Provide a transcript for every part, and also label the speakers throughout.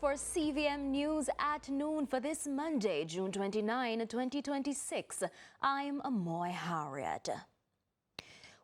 Speaker 1: for CVM News at noon for this Monday, June 29, 2026. I'm Amoy Harriet.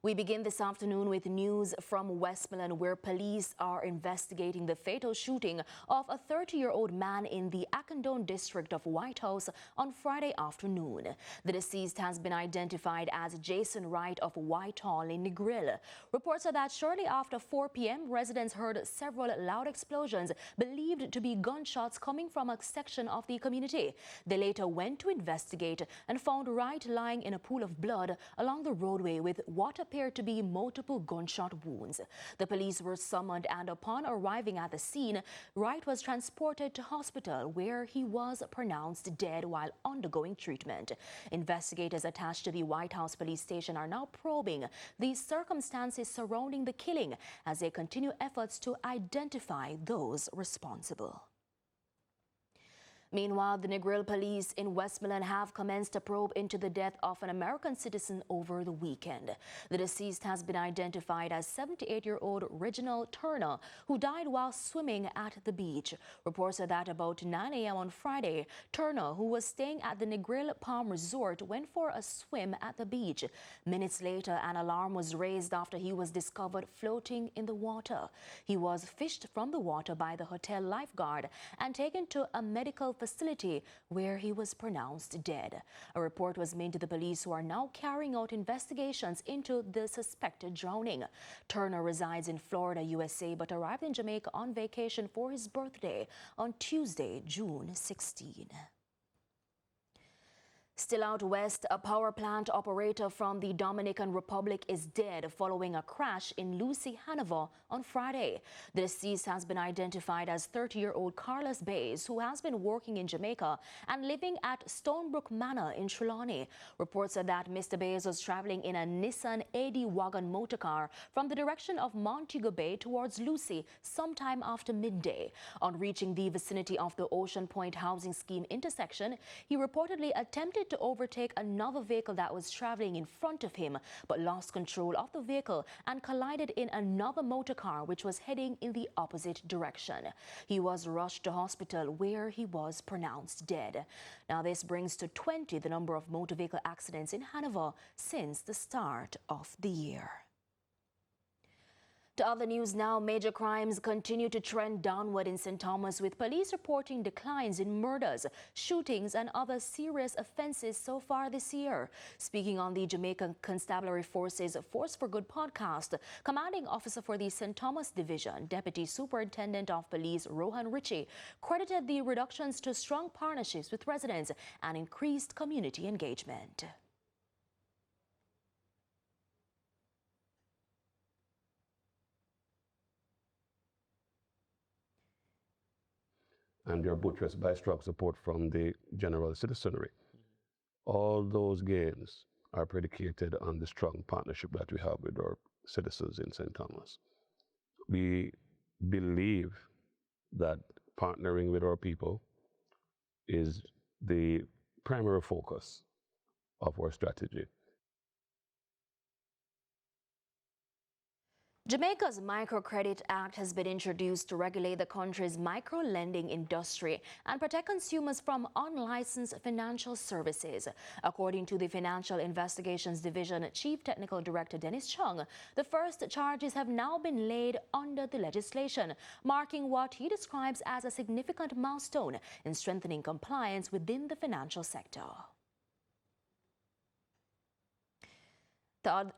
Speaker 1: We begin this afternoon with news from Westmoreland, where police are investigating the fatal shooting of a 30-year-old man in the Akindoen district of Whitehall on Friday afternoon. The deceased has been identified as Jason Wright of Whitehall in Negril. Reports are that shortly after 4 p.m., residents heard several loud explosions believed to be gunshots coming from a section of the community. They later went to investigate and found Wright lying in a pool of blood along the roadway with what appeared to be multiple gunshot wounds. The police were summoned, and upon arriving at the scene, Wright was transported to hospital where he was pronounced dead while undergoing treatment. Investigators attached to the White House police station are now probing the circumstances surrounding the killing as they continue efforts to identify those responsible. Meanwhile, the Negril police in Westmoreland have commenced a probe into the death of an American citizen over the weekend. The deceased has been identified as 78-year-old Reginald Turner, who died while swimming at the beach. Reports are that about 9 a.m. on Friday, Turner, who was staying at the Negril Palm Resort, went for a swim at the beach. Minutes later, an alarm was raised after he was discovered floating in the water. He was fished from the water by the hotel lifeguard and taken to a medical facility where he was pronounced dead. A report was made to the police, who are now carrying out investigations into the suspected drowning. Turner resides in Florida, USA, but arrived in Jamaica on vacation for his birthday on Tuesday, June 16. Still out west, a power plant operator from the Dominican Republic is dead following a crash in Lucy, Hanover on Friday. The deceased has been identified as 30-year-old Carlos Bays, who has been working in Jamaica and living at Stonebrook Manor in Trelawney. Reports are that Mr. Bays was traveling in a Nissan AD wagon motorcar from the direction of Montego Bay towards Lucy sometime after midday. On reaching the vicinity of the Ocean Point Housing Scheme intersection, he reportedly attempted to overtake another vehicle that was traveling in front of him, but lost control of the vehicle and collided in another motor car which was heading in the opposite direction. He was rushed to hospital where he was pronounced dead. Now, this brings to 20 the number of motor vehicle accidents in Hanover since the start of the year. To other news now, major crimes continue to trend downward in St. Thomas, with police reporting declines in murders, shootings and other serious offenses so far this year. Speaking on the Jamaican Constabulary Force's Force for Good podcast, commanding officer for the St. Thomas Division, Deputy Superintendent of Police Rohan Ritchie, credited the reductions to strong partnerships with residents and increased community engagement.
Speaker 2: And they're buttressed by strong support from the general citizenry. All those gains are predicated on the strong partnership that we have with our citizens in St. Thomas. We believe that partnering with our people is the primary focus of our strategy.
Speaker 1: Jamaica's Microcredit Act has been introduced to regulate the country's micro-lending industry and protect consumers from unlicensed financial services. According to the Financial Investigations Division Chief Technical Director Dennis Chung, the first charges have now been laid under the legislation, marking what he describes as a significant milestone in strengthening compliance within the financial sector.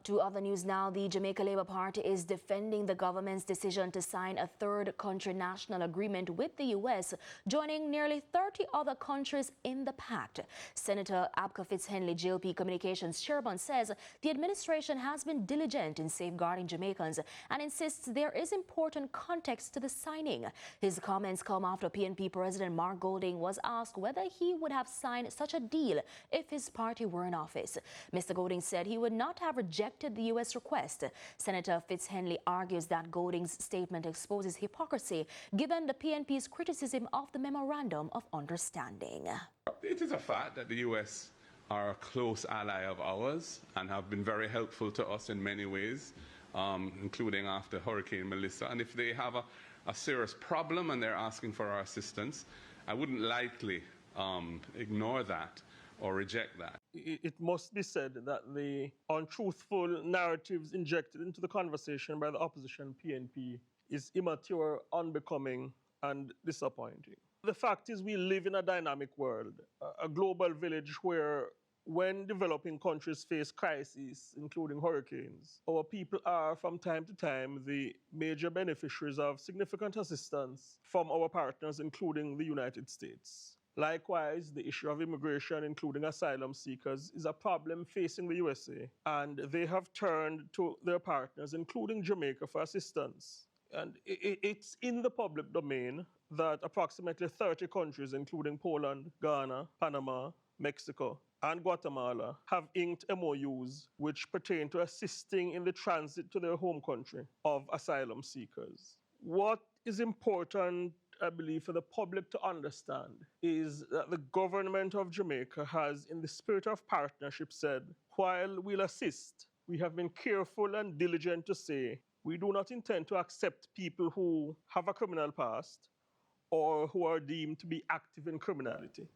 Speaker 1: To other news now, the Jamaica Labour Party is defending the government's decision to sign a third country national agreement with the U.S., joining nearly 30 other countries in the pact. Senator Abka Fitzhenley, GOP Communications Chairman, says the administration has been diligent in safeguarding Jamaicans and insists there is important context to the signing. His comments come after PNP President Mark Golding was asked whether he would have signed such a deal if his party were in office. Mr. Golding said he would not have rejected the U.S. request. Senator Fitzhenley argues that Golding's statement exposes hypocrisy given the PNP's criticism of the Memorandum of Understanding.
Speaker 3: It is a fact that the U.S. are a close ally of ours and have been very helpful to us in many ways, including after Hurricane Melissa. And if they have a a serious problem and they're asking for our assistance, I wouldn't lightly ignore that or reject that.
Speaker 4: It must be said that the untruthful narratives injected into the conversation by the opposition PNP is immature, unbecoming, and disappointing. The fact is we live in a dynamic world, a global village where when developing countries face crises, including hurricanes, our people are, from time to time, the major beneficiaries of significant assistance from our partners, including the United States. Likewise, the issue of immigration, including asylum seekers, is a problem facing the USA, and they have turned to their partners, including Jamaica, for assistance. And it's in the public domain that approximately 30 countries, including Poland, Ghana, Panama, Mexico, and Guatemala, have inked MOUs which pertain to assisting in the transit to their home country of asylum seekers. What is important, I believe, for the public to understand is that the government of Jamaica has, in the spirit of partnership, said, while we'll assist, we have been careful and diligent to say we do not intend to accept people who have a criminal past or who are deemed to be active in criminality.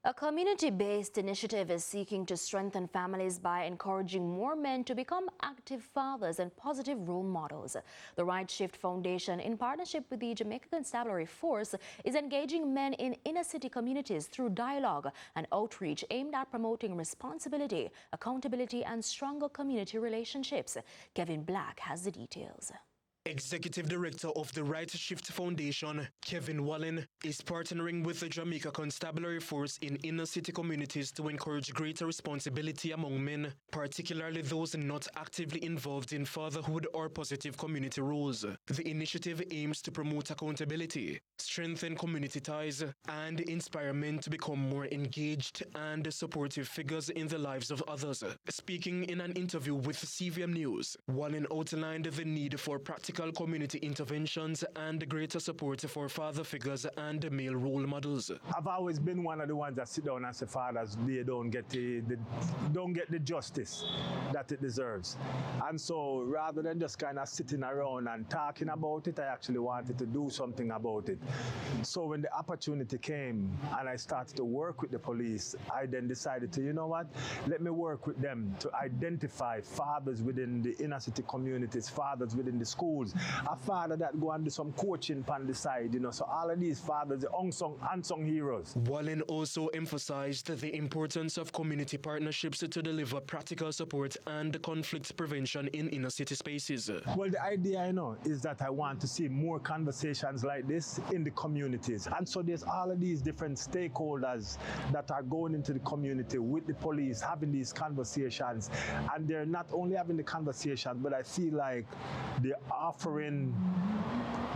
Speaker 1: A community-based initiative is seeking to strengthen families by encouraging more men to become active fathers and positive role models. The Right Shift Foundation, in partnership with the Jamaica Constabulary Force, is engaging men in inner-city communities through dialogue and outreach aimed at promoting responsibility, accountability, and stronger community relationships. Kevin Black has the details.
Speaker 5: Executive Director of the Right Shift Foundation, Kevin Wallen, is partnering with the Jamaica Constabulary Force in inner-city communities to encourage greater responsibility among men, particularly those not actively involved in fatherhood or positive community roles. The initiative aims to promote accountability, strengthen community ties, and inspire men to become more engaged and supportive figures in the lives of others. Speaking in an interview with CVM News, Wallen outlined the need for practical community interventions and greater support for father figures and male role models.
Speaker 6: I've always been one of the ones that sit down and say fathers, they don't get the justice that it deserves. And so rather than just kind of sitting around and talking about it, I actually wanted to do something about it. So when the opportunity came and I started to work with the police, I then decided to, you know what, let me work with them to identify fathers within the inner city communities, fathers within the schools, a father that go and do some coaching on the side, you know, so all of these fathers, the unsung heroes.
Speaker 5: Wallen also emphasized the importance of community partnerships to deliver practical support and conflict prevention in inner city spaces.
Speaker 6: Well, the idea, you know, is that I want to see more conversations like this in the communities. And so there's all of these different stakeholders that are going into the community with the police, having these conversations. And they're not only having the conversation, but I feel like they're offering,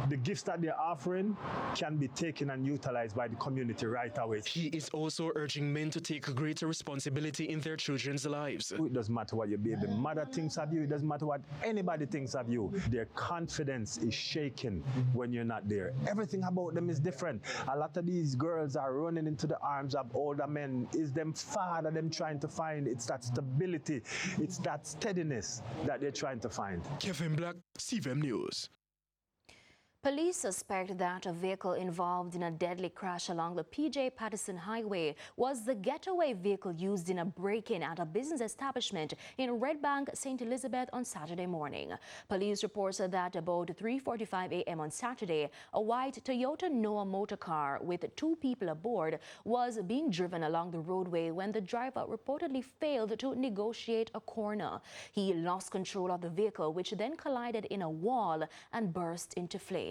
Speaker 6: the gifts that they're offering can be taken and utilized by the community right away.
Speaker 5: He is also urging men to take greater responsibility in their children's lives.
Speaker 6: It doesn't matter what your baby mother thinks of you, it doesn't matter what anybody thinks of you. Their confidence is shaken when you're not there. Everything about them is different. A lot of these girls are running into the arms of older men. Is them father them trying to find? It's that stability, it's that steadiness that they're trying to find.
Speaker 5: Kevin Black, CVM News.
Speaker 1: Police suspect that a vehicle involved in a deadly crash along the PJ Patterson Highway was the getaway vehicle used in a break-in at a business establishment in Red Bank, St. Elizabeth on Saturday morning. Police reported that about 3:45 a.m. on Saturday, a white Toyota Noah motor car with 2 people aboard was being driven along the roadway when the driver reportedly failed to negotiate a corner. He lost control of the vehicle, which then collided in a wall and burst into flames.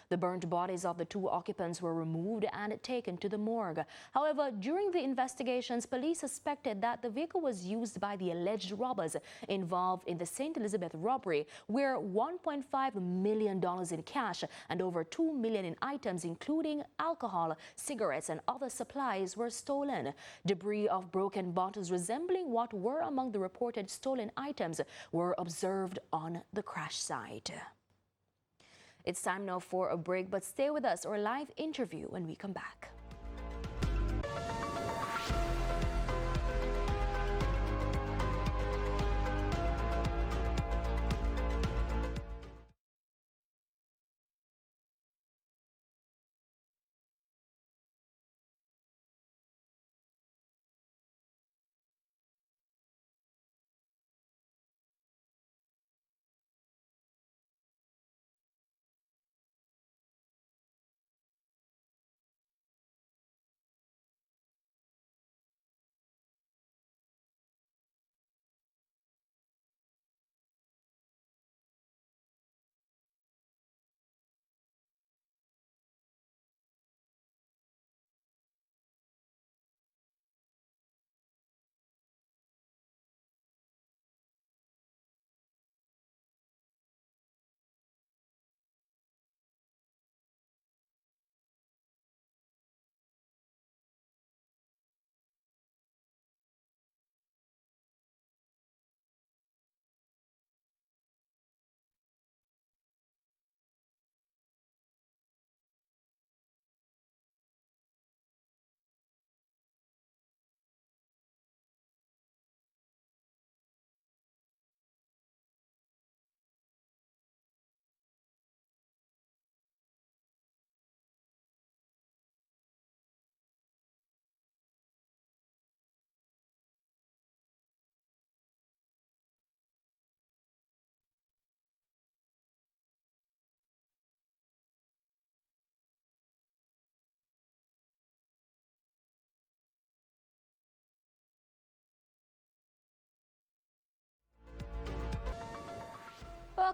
Speaker 1: The burnt bodies of the 2 occupants were removed and taken to the morgue. However, during the investigations, police suspected that the vehicle was used by the alleged robbers involved in the St. Elizabeth robbery, where $1.5 million in cash and over $2 million in items, including alcohol, cigarettes, and other supplies, were stolen. Debris of broken bottles resembling what were among the reported stolen items were observed on the crash site. It's time now for a break, but stay with us or a live interview when we come back.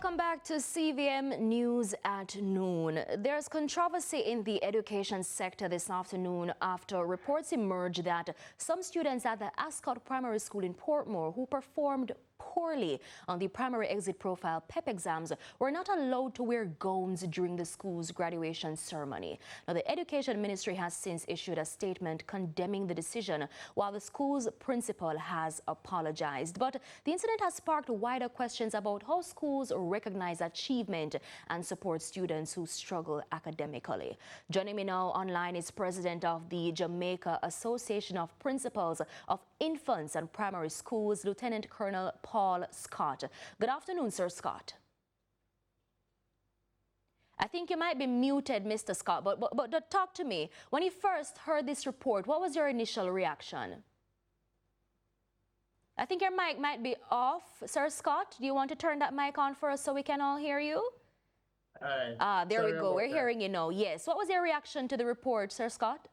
Speaker 1: Welcome back to CVM News at Noon. There's controversy in the education sector this afternoon after reports emerged that some students at the Ascot Primary School in Portmore who performed poorly on the primary exit profile PEP exams were not allowed to wear gowns during the school's graduation ceremony. Now, the Education Ministry has since issued a statement condemning the decision, while the school's principal has apologized. But the incident has sparked wider questions about how schools recognize achievement and support students who struggle academically. Joining me now online is President of the Jamaica Association of Principals of Infants and Primary Schools, Lieutenant Colonel Paul Scott. Good afternoon, Sir Scott. I think you might be muted, Mr. Scott, but talk to me. When you first heard this report, what was your initial reaction? I think your mic might be off. Sir Scott, do you want to turn that mic on for us so we can all hear you? There we go. We're hearing you now. Yes. What was your reaction to the report, Sir Scott?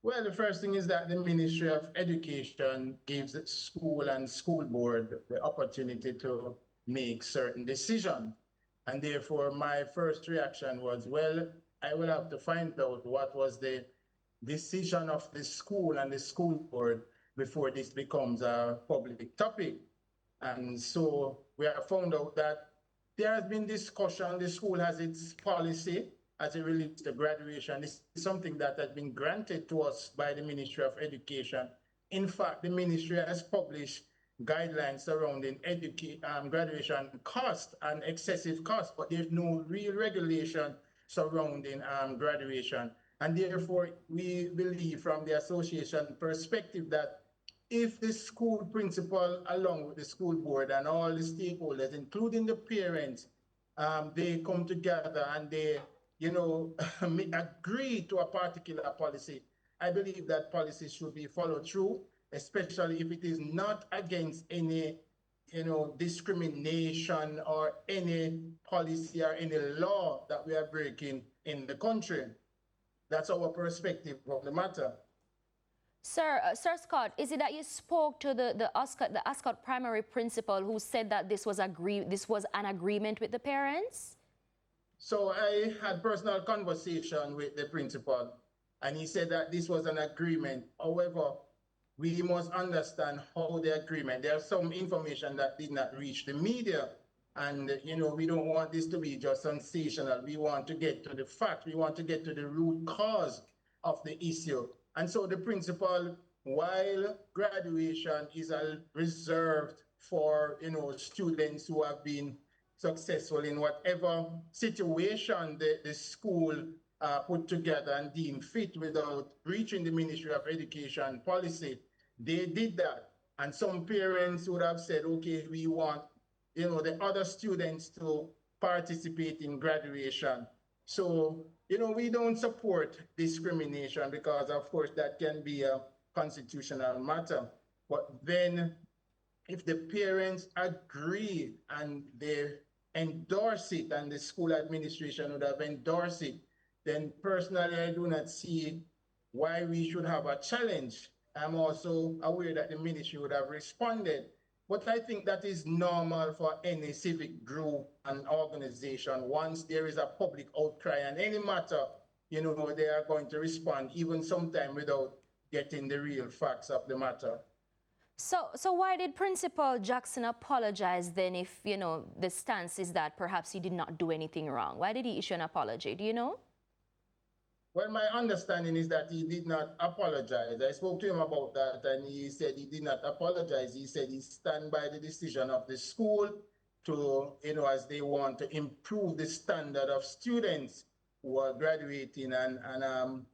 Speaker 7: Well, the first thing is that the Ministry of Education gives the school and school board the opportunity to make certain decisions. And therefore, my first reaction was, well, I will have to find out what was the decision of the school and the school board before this becomes a public topic. And so we have found out that there has been discussion. The school has its policy as it relates to graduation. This is something that has been granted to us by the Ministry of Education. In fact, the ministry has published guidelines surrounding graduation cost and excessive cost, but there's no real regulation surrounding graduation. And therefore, we believe from the association perspective that if the school principal, along with the school board and all the stakeholders, including the parents, they come together and they agree to a particular policy, I believe that policy should be followed through, especially if it is not against any, discrimination or any policy or any law that we are breaking in the country. That's our perspective of the matter.
Speaker 1: Sir Scott, is it that you spoke to the Ascot primary principal who said that this was an agreement with the parents?
Speaker 7: So I had personal conversation with the principal, and he said that this was an agreement. However, we must understand how the agreement, there's some information that did not reach the media. And, we don't want this to be just sensational. We want to get to the fact. We want to get to the root cause of the issue. And so the principal, while graduation is reserved for, students who have been successful in whatever situation the school put together and deemed fit without breaching the Ministry of Education policy, they did that. And some parents would have said, okay, we want, the other students to participate in graduation. So, we don't support discrimination because, of course, that can be a constitutional matter. But then if the parents agree and they endorse it and the school administration would have endorsed it, then personally I do not see why we should have a challenge. I'm also aware that the ministry would have responded. But I think that is normal for any civic group and organization. Once there is a public outcry on any matter, they are going to respond, even sometime without getting the real facts of the matter.
Speaker 1: So why did Principal Jackson apologize then if, the stance is that perhaps he did not do anything wrong? Why did he issue an apology? Do you know?
Speaker 7: Well, my understanding is that he did not apologize. I spoke to him about that and he said he did not apologize. He said he stand by the decision of the school to, as they want to improve the standard of students who are graduating and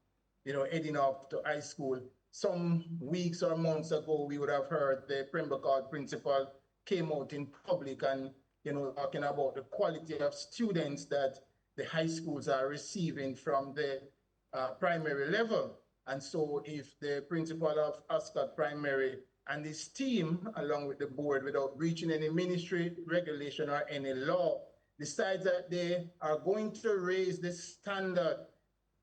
Speaker 7: heading up to high school. Some weeks or months ago, we would have heard the Pembroke principal came out in public and, talking about the quality of students that the high schools are receiving from the primary level. And so if the principal of Ascot Primary and his team, along with the board, without breaching any ministry regulation or any law, decides that they are going to raise the standard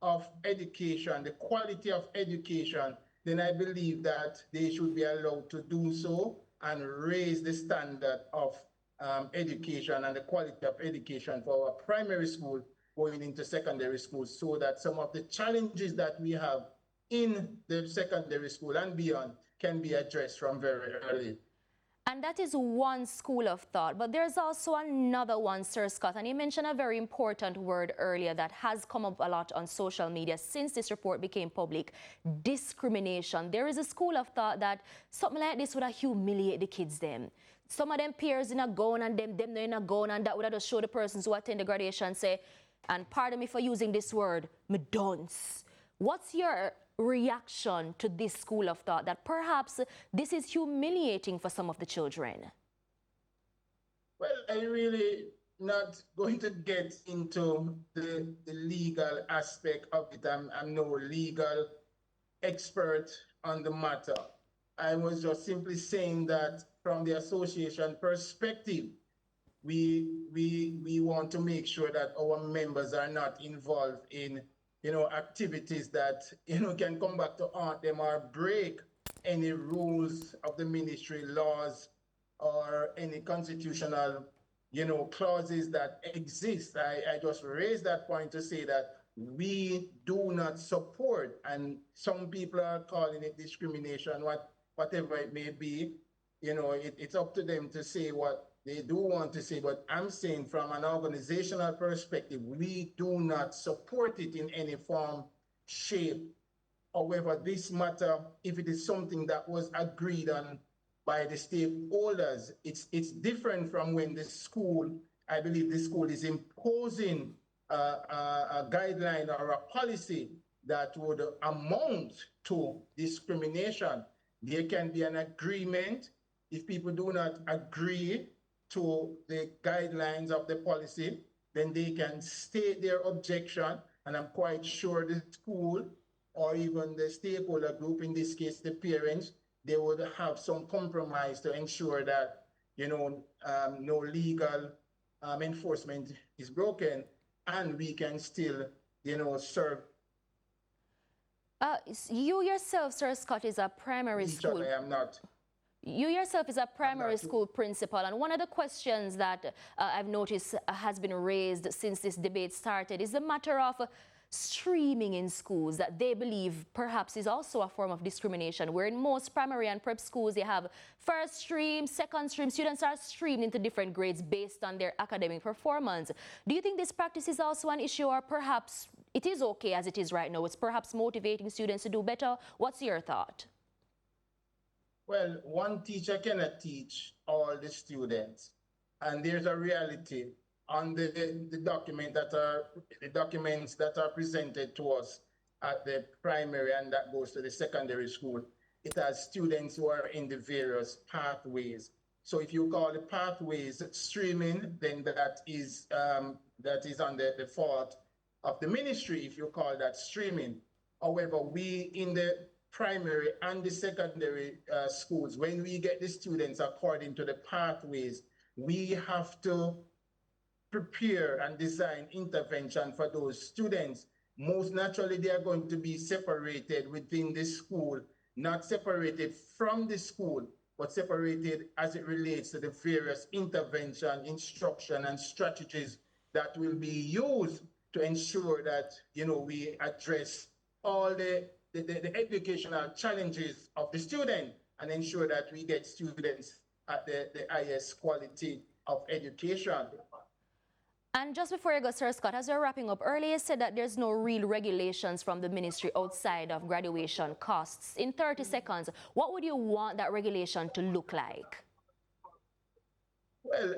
Speaker 7: of education, the quality of education, then I believe that they should be allowed to do so and raise the standard of education and the quality of education for our primary school going into secondary school, so that some of the challenges that we have in the secondary school and beyond can be addressed from very early.
Speaker 1: And that is one school of thought, but there's also another one, Sir Scott, and you mentioned a very important word earlier that has come up a lot on social media since this report became public: discrimination. There is a school of thought that something like this would have humiliate the kids them. Some of them peers in a gown and them in a gown, and that would have just show the persons who attend the graduation say, and pardon me for using this word, me dunce. What's your reaction to this school of thought that perhaps this is humiliating for some of the children?
Speaker 7: Well, I really not going to get into the legal aspect of it. I'm no legal expert on the matter. I was just simply saying that from the association perspective, we want to make sure that our members are not involved in activities that can come back to haunt them or break any rules of the ministry, laws, or any constitutional clauses that exist. I just raised that point to say that we do not support, and some people are calling it discrimination, whatever it may be. It's up to them to say what they do want to say, but I'm saying from an organizational perspective, we do not support it in any form, shape. However, this matter, if it is something that was agreed on by the stakeholders, it's different from when the school, I believe the school is imposing a guideline or a policy that would amount to discrimination. There can be an agreement. If people do not agree to the guidelines of the policy, then they can state their objection, and I'm quite sure the school or even the stakeholder group, in this case the parents, they would have some compromise to ensure that no legal enforcement is broken, and we can still serve.
Speaker 1: You yourself, Sir Scott, is a primary school.
Speaker 7: I am not.
Speaker 1: You yourself is a primary school principal, and one of the questions that I've noticed has been raised since this debate started is the matter of streaming in schools, that they believe perhaps is also a form of discrimination, where in most primary and prep schools they have first stream, second stream, students are streamed into different grades based on their academic performance. Do you think this practice is also an issue, or perhaps it is okay as it is right now? It's perhaps motivating students to do better. What's your thought?
Speaker 7: Well, one teacher cannot teach all the students, and there's a reality on the documents that are presented to us at the primary and that goes to the secondary school. It has students who are in the various pathways. So if you call the pathways streaming, then that is on the fault of the ministry if you call that streaming. However, we in the primary and the secondary schools, when we get the students according to the pathways, we have to prepare and design intervention for those students. Most naturally, they are going to be separated within the school, not separated from the school, but separated as it relates to the various intervention, instruction, and strategies that will be used to ensure that we address all the educational challenges of the student and ensure that we get students at the highest quality of education.
Speaker 1: And just before you go, Sir Scott, as you're wrapping up, earlier you said that there's no real regulations from the ministry outside of graduation costs. In 30 seconds, what would you want that regulation to look like?
Speaker 7: Well,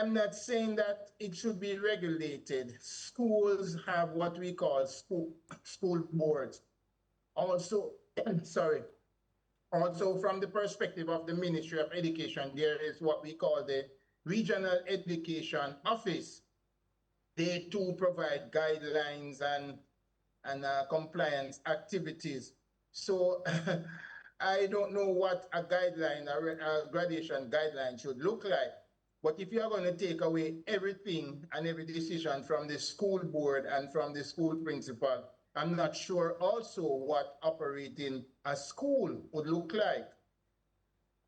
Speaker 7: I'm not saying that it should be regulated. Schools have what we call school boards. Also, also from the perspective of the Ministry of Education, there is what we call the Regional Education Office. They too provide guidelines and compliance activities. So I don't know what a guideline, a graduation guideline should look like. But if you are going to take away everything and every decision from the school board and from the school principal, I'm not sure also what operating a school would look like.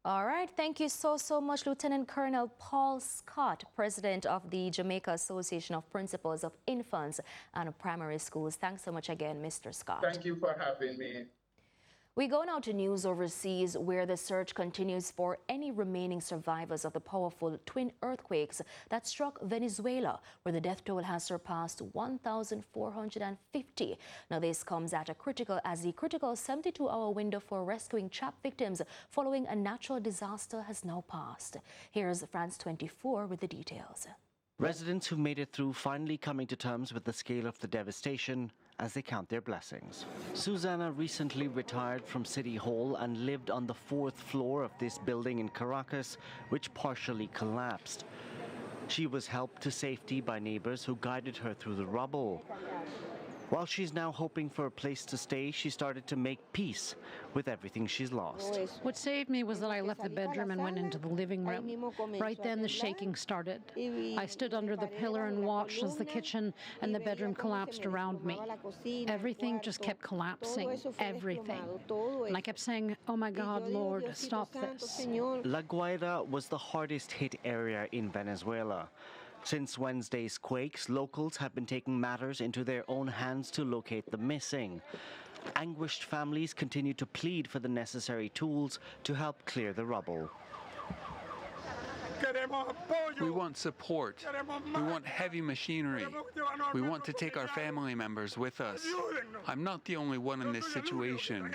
Speaker 1: All right, thank you so much, Lieutenant Colonel Paul Scott, President of the Jamaica Association of Principals of Infants and Primary Schools. Thanks so much again, Mr. Scott.
Speaker 7: Thank you for having me.
Speaker 1: We go now to news overseas, where the search continues for any remaining survivors of the powerful twin earthquakes that struck Venezuela, where the death toll has surpassed 1,450. Now, this comes at the critical 72-hour window for rescuing trapped victims following a natural disaster has now passed. Here's France 24 with the details.
Speaker 8: Residents who made it through finally coming to terms with the scale of the devastation as they count their blessings. Susanna recently retired from City Hall and lived on the 4th floor of this building in Caracas, which partially collapsed. She was helped to safety by neighbors who guided her through the rubble. While she's now hoping for a place to stay, she started to make peace with everything she's lost.
Speaker 9: What saved me was that I left the bedroom and went into the living room. Right then, the shaking started. I stood under the pillar and watched as the kitchen and the bedroom collapsed around me. Everything just kept collapsing, everything. And I kept saying, oh my God, Lord, stop this.
Speaker 8: La Guaira was the hardest hit area in Venezuela. Since Wednesday's quakes, locals have been taking matters into their own hands to locate the missing. Anguished families continue to plead for the necessary tools to help clear the rubble.
Speaker 10: We want support. We want heavy machinery. We want to take our family members with us. I'm not the only one in this situation.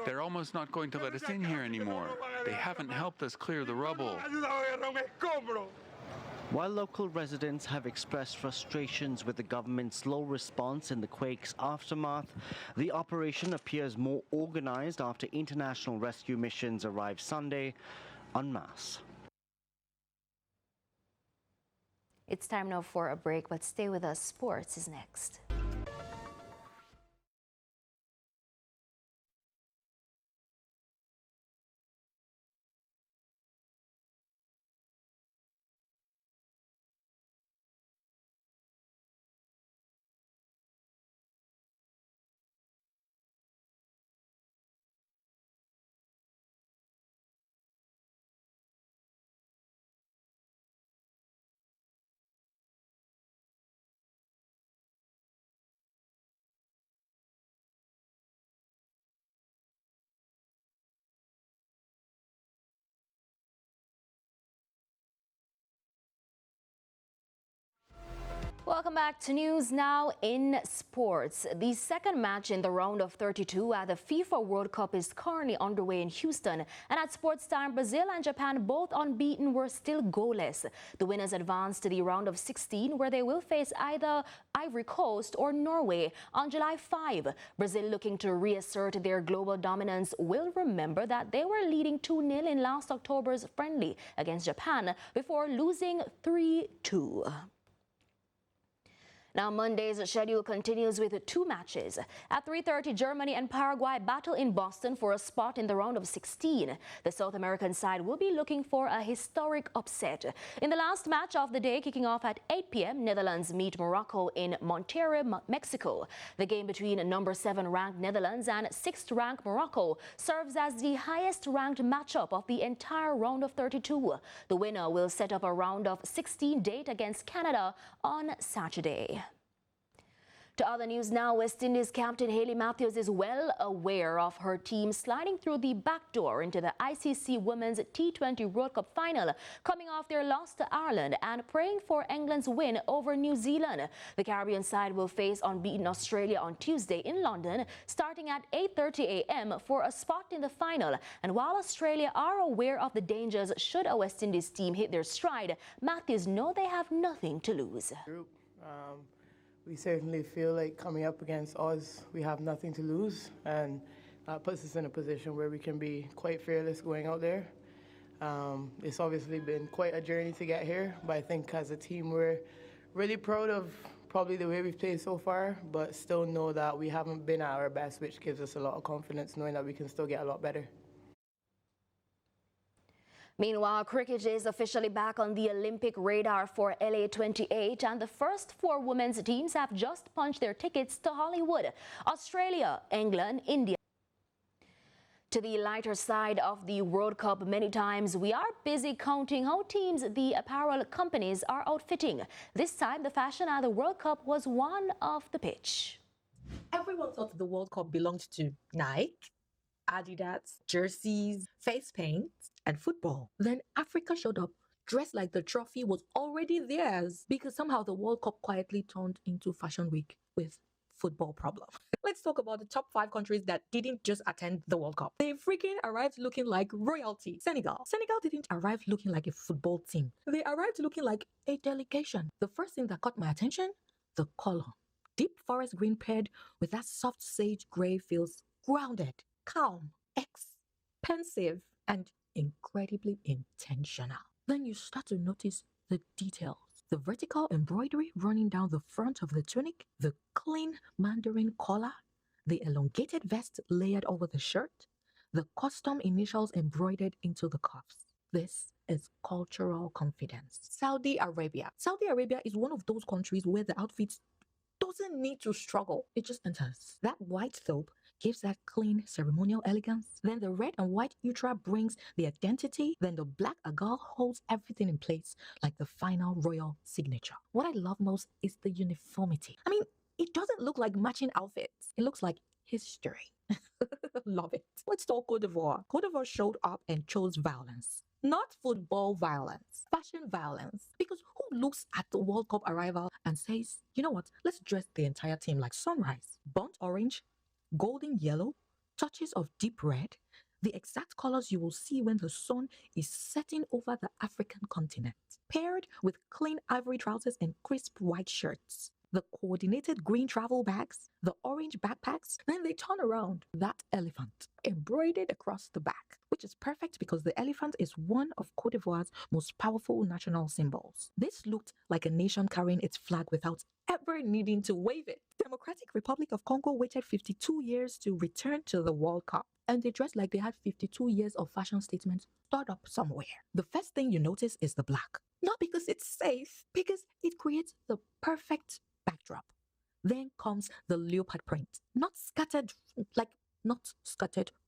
Speaker 10: They're almost not going to let us in here anymore. They haven't helped us clear the rubble.
Speaker 8: While local residents have expressed frustrations with the government's slow response in the quake's aftermath, the operation appears more organized after international rescue missions arrived Sunday en masse.
Speaker 1: It's time now for a break, but stay with us. Sports is next. Welcome back to News Now in Sports. The second match in the round of 32 at the FIFA World Cup is currently underway in Houston. And at sports time, Brazil and Japan, both unbeaten, were still goalless. The winners advanced to the round of 16, where they will face either Ivory Coast or Norway on July 5. Brazil, looking to reassert their global dominance, will remember that they were leading 2-0 in last October's friendly against Japan before losing 3-2. Now, Monday's schedule continues with two matches. At 3:30, Germany and Paraguay battle in Boston for a spot in the round of 16. The South American side will be looking for a historic upset. In the last match of the day, kicking off at 8 p.m., Netherlands meet Morocco in Monterrey, Mexico. The game between number 7 ranked Netherlands and 6th ranked Morocco serves as the highest ranked matchup of the entire round of 32. The winner will set up a round of 16 date against Canada on Saturday. To other news now, West Indies captain Hayley Matthews is well aware of her team sliding through the back door into the ICC Women's T20 World Cup final, coming off their loss to Ireland and praying for England's win over New Zealand. The Caribbean side will face unbeaten Australia on Tuesday in London, starting at 8:30 a.m. for a spot in the final. And while Australia are aware of the dangers should a West Indies team hit their stride, Matthews know they have nothing to lose.
Speaker 11: We certainly feel like coming up against Oz, we have nothing to lose, and that puts us in a position where we can be quite fearless going out there. It's obviously been quite a journey to get here, but I think as a team we're really proud of probably the way we've played so far, but still know that we haven't been at our best, which gives us a lot of confidence knowing that we can still get a lot better.
Speaker 1: Meanwhile, cricket is officially back on the Olympic radar for LA 28, and the first 4 women's teams have just punched their tickets to Hollywood. Australia, England, India. To the lighter side of the World Cup, many times we are busy counting how teams the apparel companies are outfitting. This time, the fashion at the World Cup was one off the pitch.
Speaker 12: Everyone thought the World Cup belonged to Nike, Adidas, jerseys, face paint, and football. Then Africa showed up dressed like the trophy was already theirs because somehow the World Cup quietly turned into Fashion Week with football problem. Let's talk about the top 5 countries that didn't just attend the World Cup. They freaking arrived looking like royalty. Senegal. Senegal didn't arrive looking like a football team. They arrived looking like a delegation. The first thing that caught my attention, the color. Deep forest green paired with that soft sage gray feels grounded, calm, expensive, and incredibly intentional. Then you start to notice the details. The vertical embroidery running down the front of the tunic, the clean mandarin collar, the elongated vest layered over the shirt, the custom initials embroidered into the cuffs. This is cultural confidence. Saudi Arabia. Saudi Arabia is one of those countries where the outfits doesn't need to struggle. It just enters. That white thobe gives that clean ceremonial elegance. Then the red and white utra brings the identity. Then the black agal holds everything in place like the final royal signature. What I love most is the uniformity. I mean, it doesn't look like matching outfits. It looks like history. Love it. Let's talk Cote d'Ivoire. Cote d'Ivoire showed up and chose violence. Not football violence, fashion violence. Because who looks at the World Cup arrival and says, you know what, let's dress the entire team like sunrise. Burnt orange, golden yellow, touches of deep red, the exact colors you will see when the sun is setting over the African continent. Paired with clean ivory trousers and crisp white shirts. The coordinated green travel bags, the orange backpacks, then they turn around. That elephant embroidered across the back, which is perfect because the elephant is one of Cote d'Ivoire's most powerful national symbols. This looked like a nation carrying its flag without ever needing to wave it. Democratic Republic of Congo waited 52 years to return to the World Cup, and they dressed like they had 52 years of fashion statements stored up somewhere. The first thing you notice is the black. Not because it's safe, because it creates the perfect backdrop. Then comes the leopard print, not scattered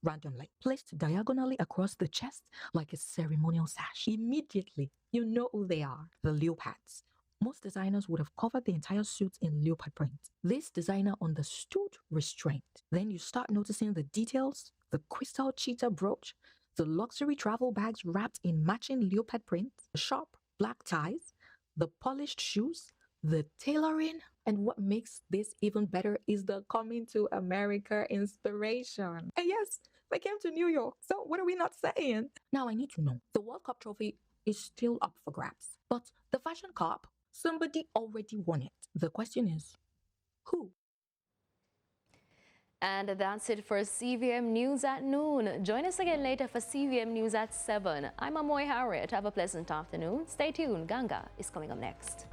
Speaker 12: randomly, placed diagonally across the chest like a ceremonial sash. Immediately, you know who they are, the leopards. Most designers would have covered the entire suit in leopard print. This designer understood restraint. Then you start noticing the details, the crystal cheetah brooch, the luxury travel bags wrapped in matching leopard print, the sharp black ties, the polished shoes, the tailoring, and what makes this even better is the coming to America inspiration. And yes, they came to New York, so what are we not saying? Now I need to know, the World Cup trophy is still up for grabs, but the Fashion Cup, somebody already won it. The question is, who?
Speaker 1: And that's it for CVM News at noon. Join us again later for CVM News at 7. I'm Amoy Harriet. Have a pleasant afternoon. Stay tuned. Ganga is coming up next.